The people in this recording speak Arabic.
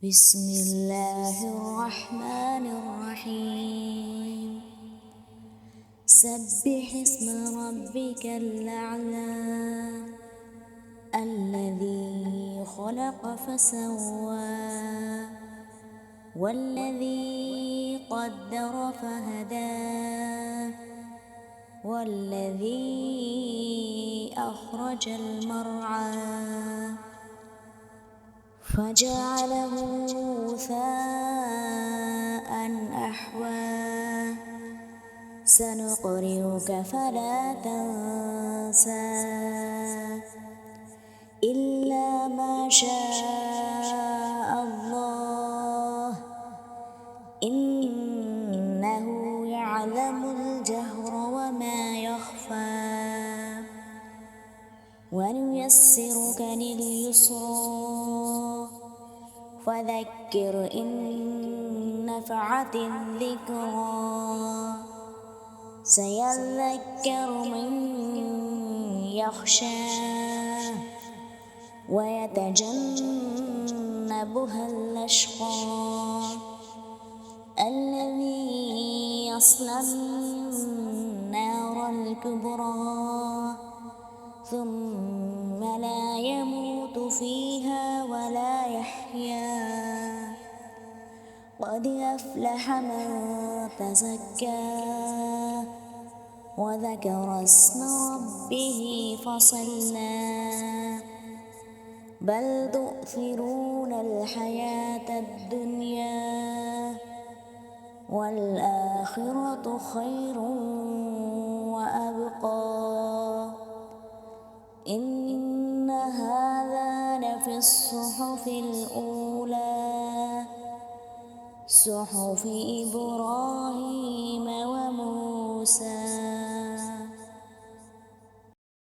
بسم الله الرحمن الرحيم. سبح اسم ربك الأعلى الذي خلق فسوى والذي قدر فهدى والذي أخرج المرعى فجعله غثاء أحوى سنقرئك فلا تنسى إلا ما شاء الله إنه يعلم الجهر وما يخفى ونيسرك لليسرى فذكر إن نفعت الذكرى سيذكر من يخشى ويتجنبها الأشقى الذي يصلى النار الكبرى ثم لا يموت فيها ولا يحيا قد أفلح من تزكى وذكر اسم ربه فصلى بل تؤثرون الحياة الدنيا والآخرة خير وأبقى إن هذا لفي الصحف الأولى صحف إبراهيم وموسى.